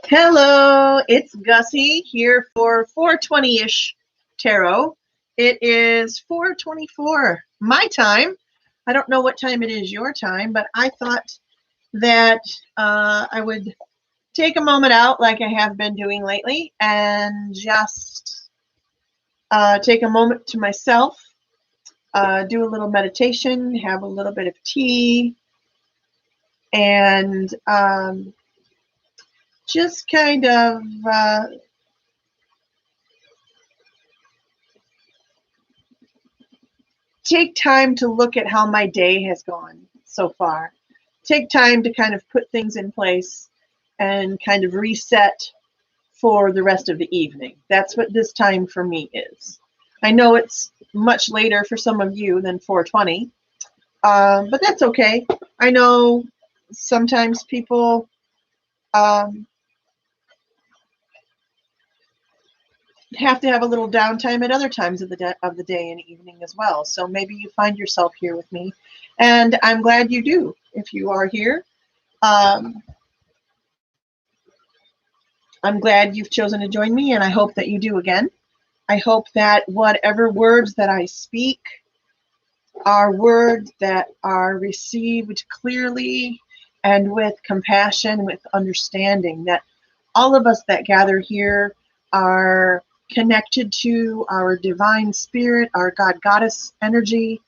Hello, it's Gussy here for 420-ish tarot. It is 4:24 my time. I don't know what time it is your time, but I thought that I would take a moment out like I have been doing lately and just take a moment to myself, do a little meditation, have a little bit of tea, and just kind of take time to look at how my day has gone so far. Take time to kind of put things in place and kind of reset for the rest of the evening. That's what this time for me is. I know it's much later for some of you than 4:20, but that's okay. I know sometimes people have to have a little downtime at other times of the day and evening as well. So maybe you find yourself here with me, and I'm glad you do. If you are here, I'm glad you've chosen to join me, and I hope that you do again. I hope that whatever words that I speak are words that are received clearly and with compassion, with understanding, that all of us that gather here are connected to our divine spirit, our God Goddess energy,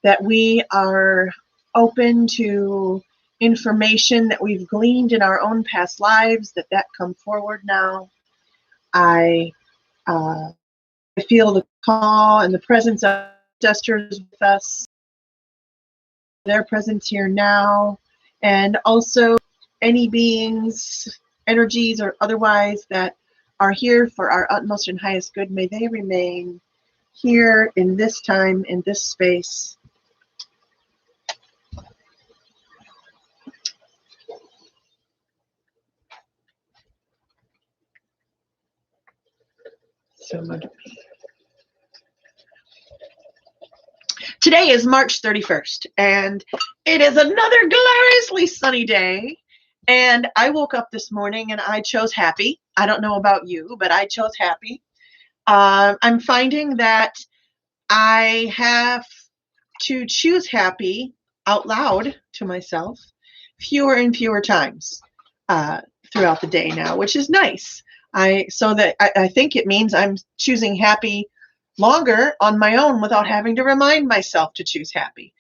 that we are open to information that we've gleaned in our own past lives, that come forward now. I feel the call and the presence of ancestors with us, their presence here now, and also any beings, energies, or otherwise that are here for our utmost and highest good. May they remain here in this time, in this space. So much. Today is March 31st, and it is another gloriously sunny day. And I woke up this morning and I chose happy. I don't know about you, but I chose happy. I'm finding that I have to choose happy out loud to myself fewer and fewer times throughout the day now, which is nice. I think it means I'm choosing happy longer on my own without having to remind myself to choose happy.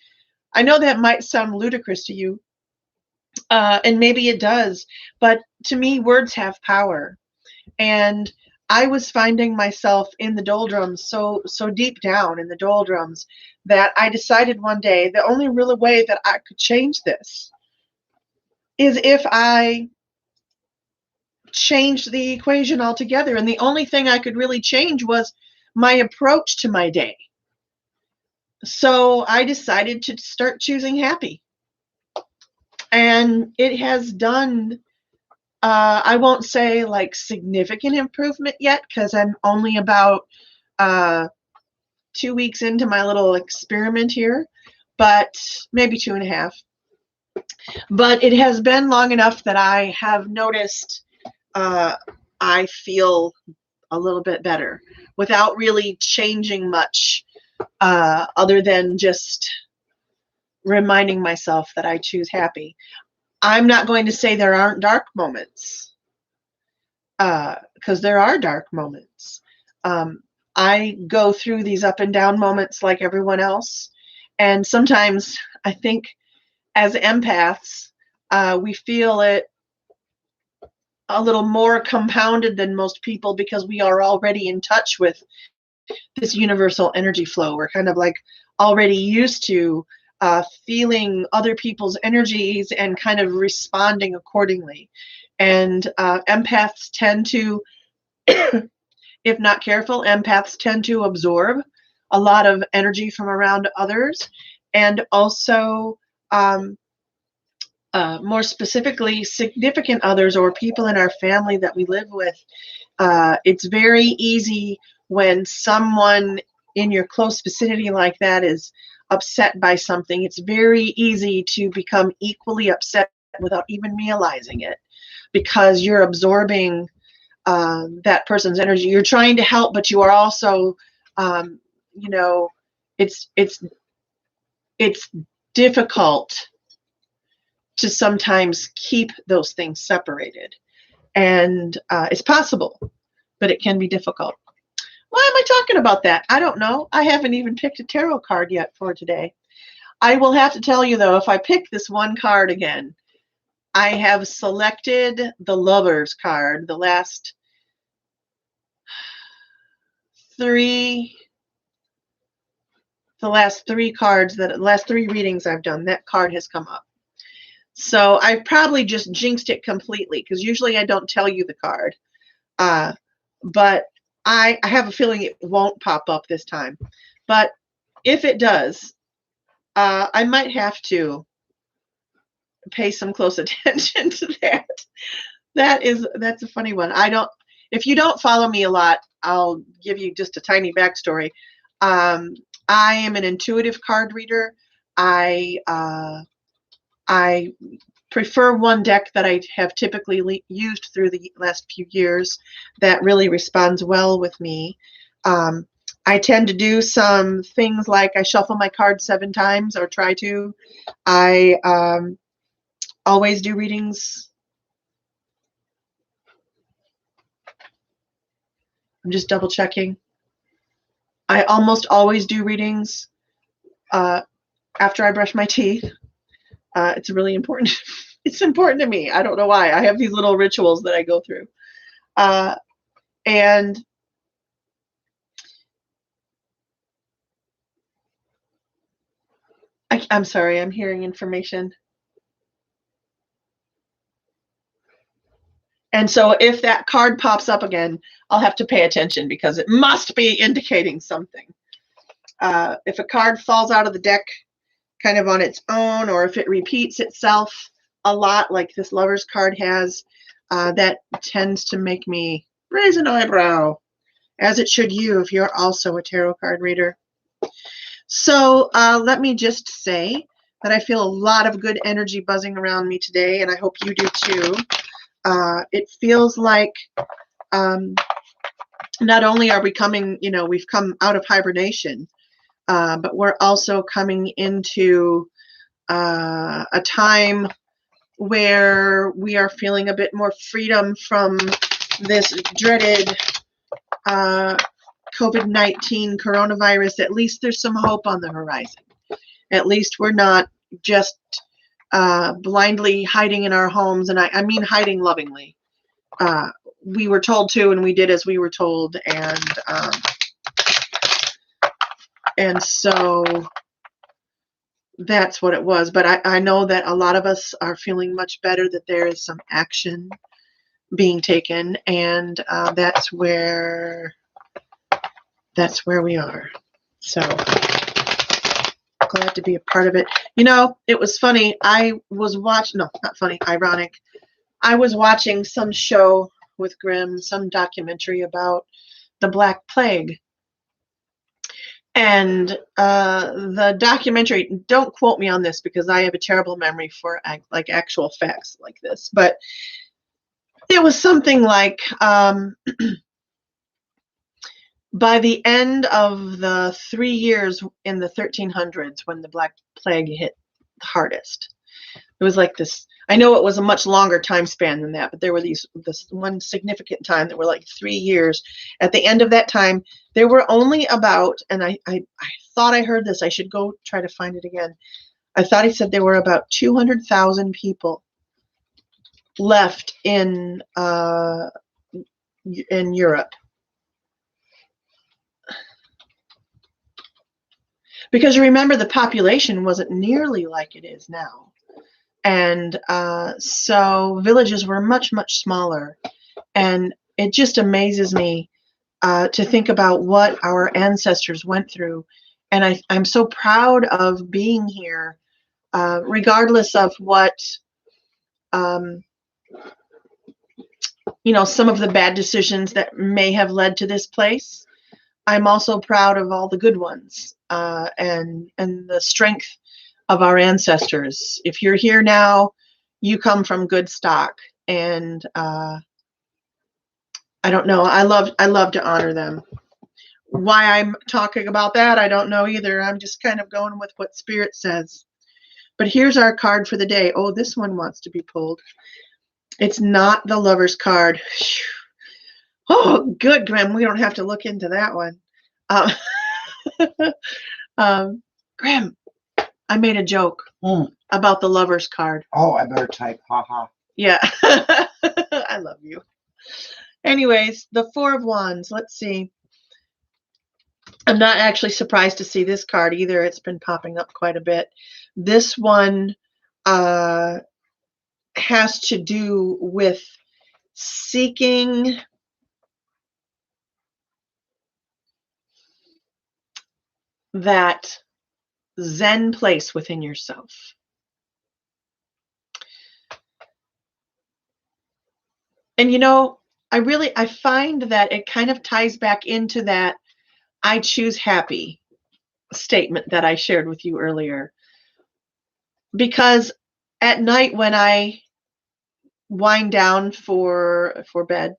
I know that might sound ludicrous to you, and maybe it does, but to me, words have power. And I was finding myself in the doldrums, so deep down in the doldrums, that I decided one day the only real way that I could change this is if I changed the equation altogether. And the only thing I could really change was my approach to my day. So I decided to start choosing happy. And it has done, I won't say like significant improvement yet, because I'm only about 2 weeks into my little experiment here, but maybe 2.5. But it has been long enough that I have noticed I feel a little bit better without really changing much, other than just reminding myself that I choose happy. I'm not going to say there aren't dark moments, because there are dark moments. I go through these up and down moments like everyone else. And sometimes I think as empaths, we feel it a little more compounded than most people because we are already in touch with this universal energy flow. We're kind of like already used to feeling other people's energies and kind of responding accordingly. And empaths tend to, if not careful, empaths tend to absorb a lot of energy from around others. And also, more specifically, significant others or people in our family that we live with. It's very easy when someone in your close vicinity like that is upset by something. It's very easy to become equally upset without even realizing it, because you're absorbing that person's energy. You're trying to help, but you are also, you know, it's difficult to sometimes keep those things separated. And it's possible, but it can be difficult. Why am I talking about that? I don't know. I haven't even picked a tarot card yet for today. I will have to tell you, though, if I pick this one card again, I have selected the Lover's card. The last three cards, the last three readings I've done, that card has come up. So I probably just jinxed it completely, because usually I don't tell you the card. But I have a feeling it won't pop up this time. But if it does, I might have to pay some close attention to that. That's a funny one. If you don't follow me a lot, I'll give you just a tiny backstory. I am an intuitive card reader. I prefer one deck that I have typically used through the last few years that really responds well with me. I tend to do some things like I shuffle my cards 7 times, or try to. I always do readings. I'm just double checking. I almost always do readings after I brush my teeth. It's really important. It's important to me. I don't know why. I have these little rituals that I go through. And I'm sorry, I'm hearing information. And so if that card pops up again, I'll have to pay attention, because it must be indicating something. If a card falls out of the deck kind of on its own, or if it repeats itself a lot, like this Lover's card has, that tends to make me raise an eyebrow, as it should you if you're also a tarot card reader. So let me just say that I feel a lot of good energy buzzing around me today, and I hope you do too. It feels like not only are we coming, we've come out of hibernation, but we're also coming into a time where we are feeling a bit more freedom from this dreaded COVID-19 coronavirus. At least there's some hope on the horizon. At least we're not just blindly hiding in our homes, and I mean hiding lovingly. We were told to, and we did as we were told, and so that's what it was. But I know that a lot of us are feeling much better, that there is some action being taken, and that's where we are. So glad to be a part of it. It was funny. I was watching, no, not funny, ironic. I was watching some show with Grimm, some documentary about the Black Plague. And the documentary, don't quote me on this because I have a terrible memory for like actual facts like this, but it was something like by the end of the 3 years in the 1300s, when the Black Plague hit the hardest, it was like this. I know it was a much longer time span than that, but there were this one significant time that were like 3 years. At the end of that time, there were only about, and I thought I heard this, I should go try to find it again. I thought he said there were about 200,000 people left in Europe. Because you remember, the population wasn't nearly like it is now. And so villages were much, much smaller. And it just amazes me to think about what our ancestors went through. And I'm so proud of being here, regardless of what, some of the bad decisions that may have led to this place. I'm also proud of all the good ones, and the strength of our ancestors. If you're here now, you come from good stock, and I don't know. I love to honor them. Why I'm talking about that, I don't know either. I'm just kind of going with what Spirit says. But here's our card for the day. Oh, this one wants to be pulled. It's not the Lover's card. Oh, good, Graham. We don't have to look into that one. Graham, I made a joke about the Lover's card. Oh, I better type, haha. Yeah. I love you. Anyways, the Four of Wands. Let's see. I'm not actually surprised to see this card either. It's been popping up quite a bit. This one has to do with seeking that Zen place within yourself. And you know, I find that it kind of ties back into that I choose happy statement that I shared with you earlier. Because at night when I wind down for bed,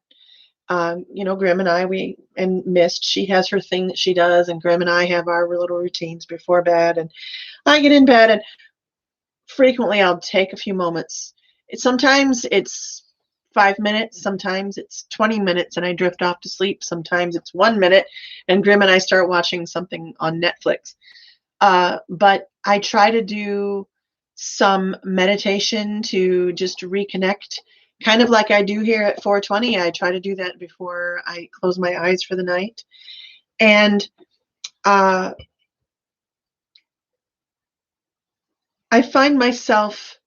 you know, Grim and I, and Mist, she has her thing that she does, and Grim and I have our little routines before bed, and I get in bed, and frequently I'll take a few moments. Sometimes it's 5 minutes, sometimes it's 20 minutes, and I drift off to sleep. Sometimes it's 1 minute, and Grim and I start watching something on Netflix. But I try to do some meditation to just reconnect, kind of like I do here at 420. I try to do that before I close my eyes for the night. And I find myself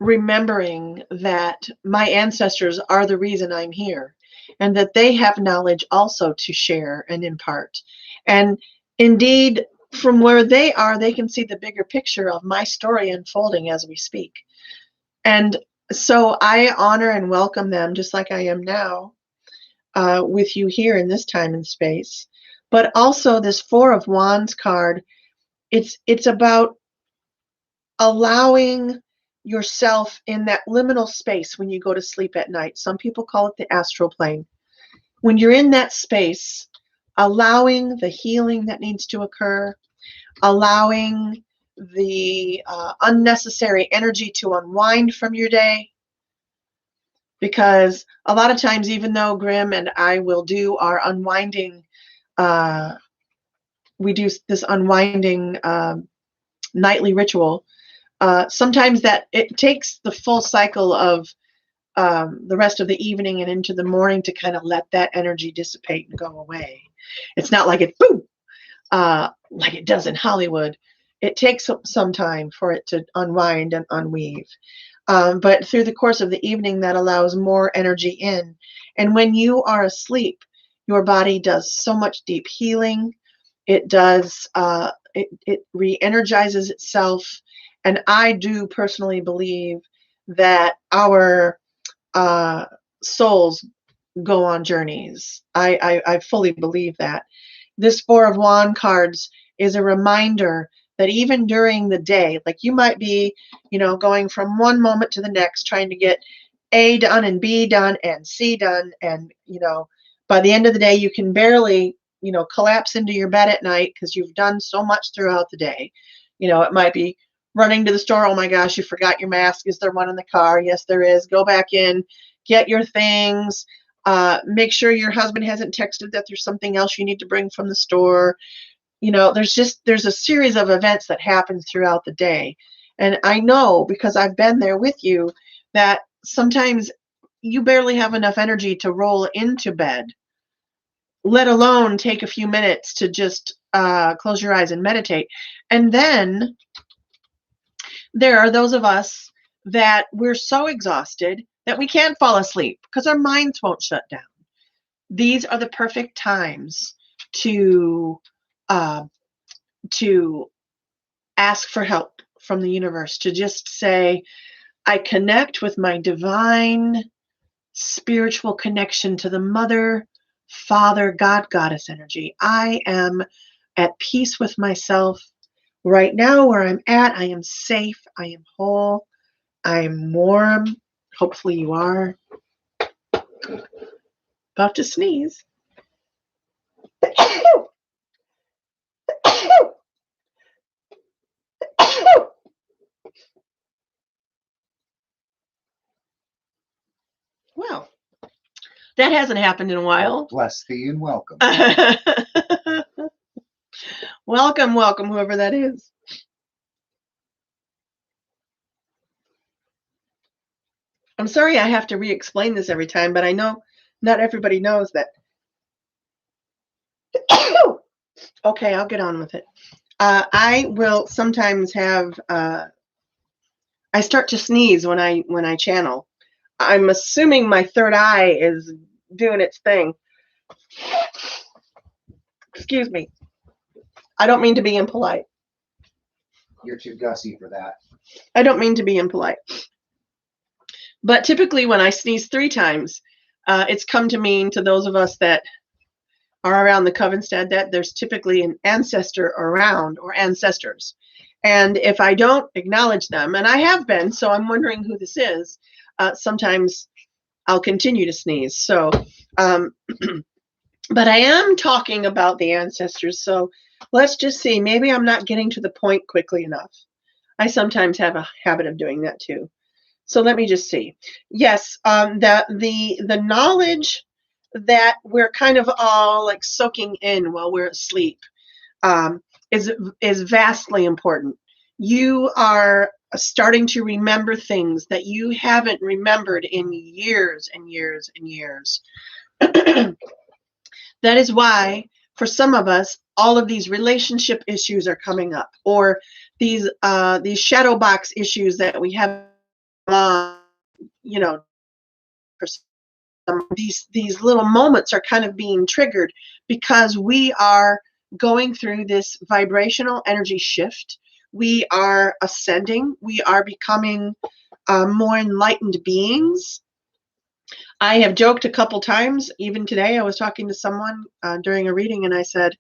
remembering that my ancestors are the reason I'm here, and that they have knowledge also to share and impart. And indeed, from where they are, they can see the bigger picture of my story unfolding as we speak. And so I honor and welcome them just like I am now with you here in this time and space. But also this Four of Wands card, it's about allowing yourself in that liminal space when you go to sleep at night. Some people call it the astral plane. When you're in that space, allowing the healing that needs to occur, allowing the unnecessary energy to unwind from your day. Because a lot of times, even though Grim and I will do our unwinding, we do this unwinding nightly ritual, sometimes that it takes the full cycle of the rest of the evening and into the morning to kind of let that energy dissipate and go away. It's not like it, boom, like it does in Hollywood. It takes some time for it to unwind and unweave. But through the course of the evening, that allows more energy in. And when you are asleep, your body does so much deep healing. It does, it re-energizes itself. And I do personally believe that our souls go on journeys. I fully believe that. This Four of Wands cards is a reminder that even during the day, like you might be, you know, going from one moment to the next, trying to get A done and B done and C done. And, you know, by the end of the day, you can barely, you know, collapse into your bed at night because you've done so much throughout the day. You know, it might be running to the store. Oh my gosh, you forgot your mask. Is there one in the car? Yes, there is. Go back in, get your things. Make sure your husband hasn't texted that there's something else you need to bring from the store. You know, there's a series of events that happen throughout the day. And I know, because I've been there with you, that sometimes you barely have enough energy to roll into bed, let alone take a few minutes to just close your eyes and meditate. And then there are those of us that we're so exhausted that we can't fall asleep because our minds won't shut down. These are the perfect times to ask for help from the universe, to just say, I connect with my divine spiritual connection to the Mother, Father, God, Goddess energy. I am at peace with myself. Right now, where I'm at, I am safe, I am whole, I am warm. Hopefully you are. About to sneeze. Well, that hasn't happened in a while. Bless thee and welcome. Welcome, welcome, whoever that is. I'm sorry I have to re-explain this every time, but I know not everybody knows that. Okay, I'll get on with it. I will sometimes have, I start to sneeze when I channel. I'm assuming my third eye is doing its thing. Excuse me. I don't mean to be impolite. You're too gussy for that. I don't mean to be impolite. But typically when I sneeze 3 times, it's come to mean to those of us that are around the Covenstead that there's typically an ancestor around or ancestors. And if I don't acknowledge them, and I have been, so I'm wondering who this is, sometimes I'll continue to sneeze. So, but I am talking about the ancestors. So let's just see. Maybe I'm not getting to the point quickly enough. I sometimes have a habit of doing that too. So let me just see. Yes, the knowledge that we're kind of all like soaking in while we're asleep is vastly important. You are starting to remember things that you haven't remembered in years and years and years. That is why, for some of us, all of these relationship issues are coming up, or these shadow box issues that we have, you know, for some, these little moments are kind of being triggered because we are going through this vibrational energy shift. We are ascending. We are becoming more enlightened beings. I have joked a couple times, even today. I was talking to someone during a reading, and I said,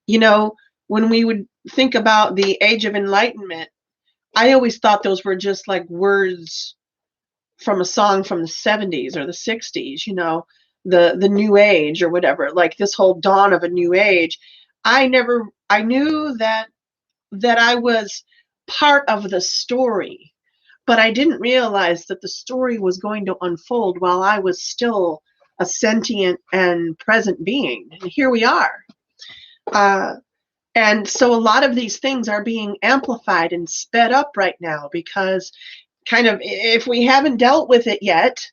you know, when we would think about the age of enlightenment, I always thought those were just like words from a song from the 70s or the 60s, you know, the new age or whatever, like this whole dawn of a new age. I knew that I was part of the story, but I didn't realize that the story was going to unfold while I was still a sentient and present being. And here we are. And so a lot of these things are being amplified and sped up right now because kind of, if we haven't dealt with it yet,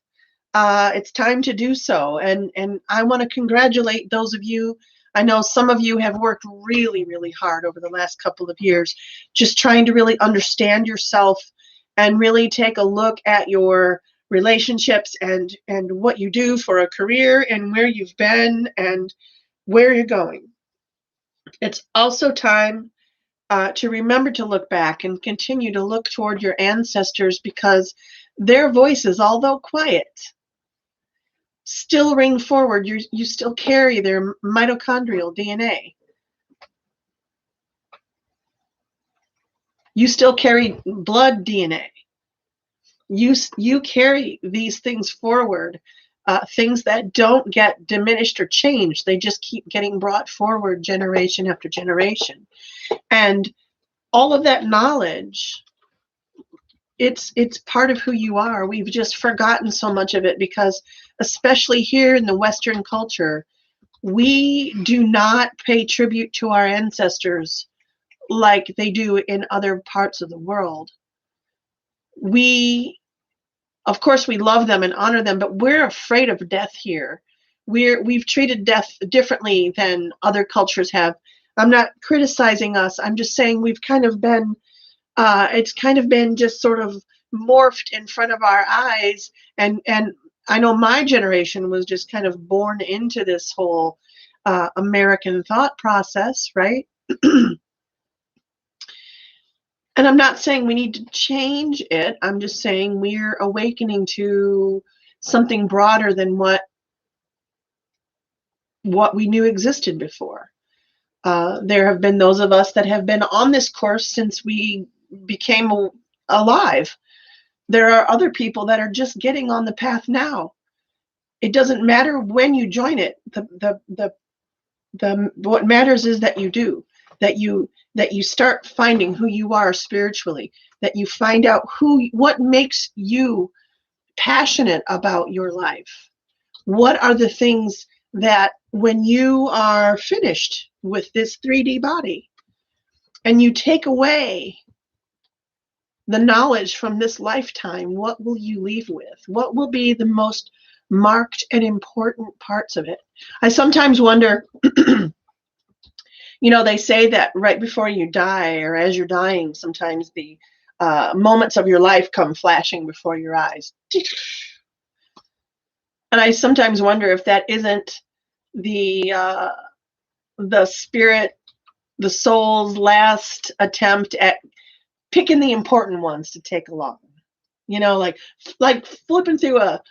it's time to do so. And I want to congratulate those of you. I know some of you have worked really, really hard over the last couple of years, just trying to really understand yourself and really take a look at your relationships and what you do for a career and where you've been and where you're going. It's also time to remember to look back and continue to look toward your ancestors, because their voices, although quiet, still ring forward. You still carry their mitochondrial DNA. You still carry blood DNA. You carry these things forward, things that don't get diminished or changed. They just keep getting brought forward generation after generation. And all of that knowledge, it's part of who you are. We've just forgotten so much of it because, especially here in the Western culture, we do not pay tribute to our ancestors like they do in other parts of the world. Of course, we love them and honor them, but we're afraid of death here. We've treated death differently than other cultures have. I'm not criticizing us. I'm just saying we've kind of been, it's kind of been just sort of morphed in front of our eyes. And I know my generation was just kind of born into this whole American thought process, right? And I'm not saying we need to change it. I'm just saying we're awakening to something broader than what we knew existed before. There have been those of us that have been on this course since we became alive. There are other people that are just getting on the path now. It doesn't matter when you join it. What matters is that you do, that you start finding who you are spiritually, that you find out what makes you passionate about your life. What are the things that when you are finished with this 3D body and you take away the knowledge from this lifetime, what will you leave with? What will be the most marked and important parts of it? I sometimes wonder, they say that right before you die or as you're dying, sometimes the moments of your life come flashing before your eyes. And I sometimes wonder if that isn't the spirit, the soul's last attempt at picking the important ones to take along. Like flipping through a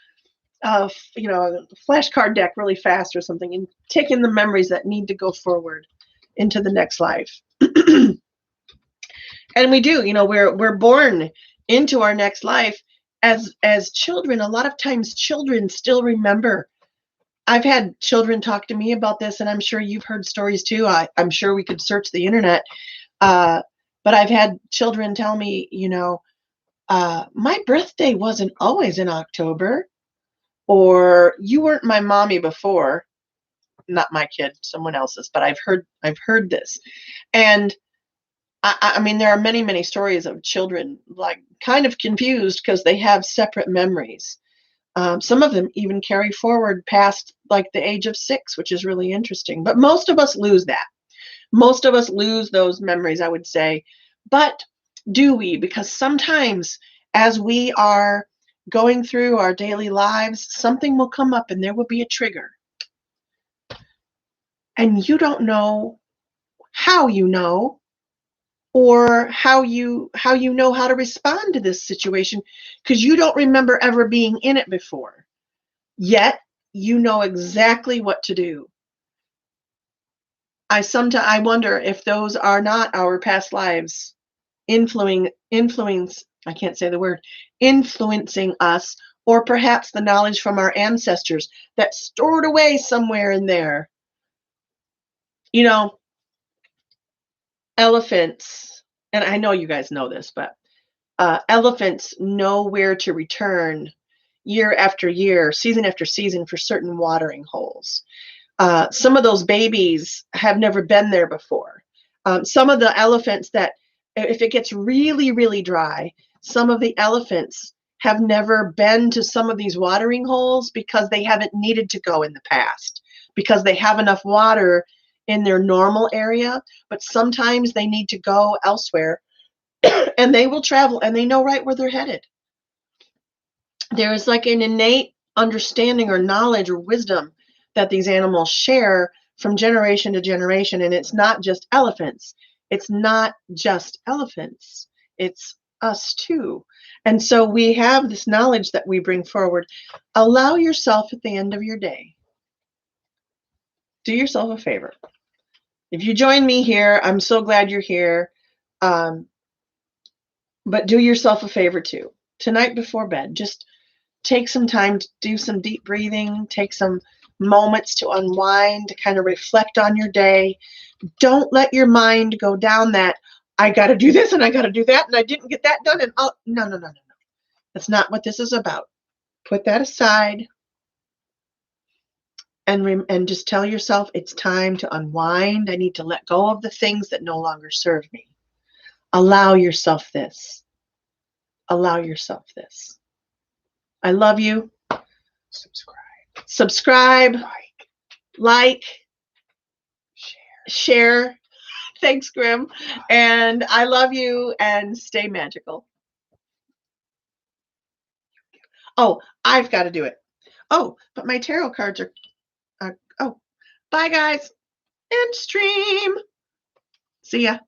flashcard deck really fast or something and taking the memories that need to go forward into the next life. And we do, we're born into our next life as children. A lot of times children still remember. I've had children talk to me about this, and I'm sure you've heard stories too. I'm sure we could search the internet. But I've had children tell me, my birthday wasn't always in October, or you weren't my mommy before. Not my kid, someone else's, but I've heard this. And I mean, there are many, many stories of children like kind of confused because they have separate memories. Some of them even carry forward past like the age of 6, which is really interesting. But most of us lose that. Most of us lose those memories, I would say. But do we? Because sometimes as we are going through our daily lives, something will come up and there will be a trigger. And you don't know how you know, or how you know how to respond to this situation, because you don't remember ever being in it before. Yet you know exactly what to do. I wonder if those are not our past lives I can't say the word, influencing us, or perhaps the knowledge from our ancestors that's stored away somewhere in there. Elephants, and I know you guys know this, but elephants know where to return year after year, season after season for certain watering holes. Some of those babies have never been there before. Some of the elephants that, if it gets really, really dry, some of the elephants have never been to some of these watering holes because they haven't needed to go in the past, because they have enough water in their normal area, but sometimes they need to go elsewhere and they will travel and they know right where they're headed. There is like an innate understanding or knowledge or wisdom that these animals share from generation to generation. And it's not just elephants. It's not just elephants. It's us too. And so we have this knowledge that we bring forward. Allow yourself at the end of your day. Do yourself a favor. If you join me here, I'm so glad you're here. But do yourself a favor too. Tonight before bed, just take some time to do some deep breathing, take some moments to unwind, to kind of reflect on your day. Don't let your mind go down that, I got to do this and I got to do that and I didn't get that done. And no. That's not what this is about. Put that aside and just tell yourself it's time to unwind. I need to let go of the things that no longer serve me. Allow yourself this. Allow yourself this. I love you. Subscribe. Like. Share. Thanks, Grim. And I love you, and stay magical. Oh, I've got to do it. Oh, but my tarot cards are bye guys. End stream. See ya.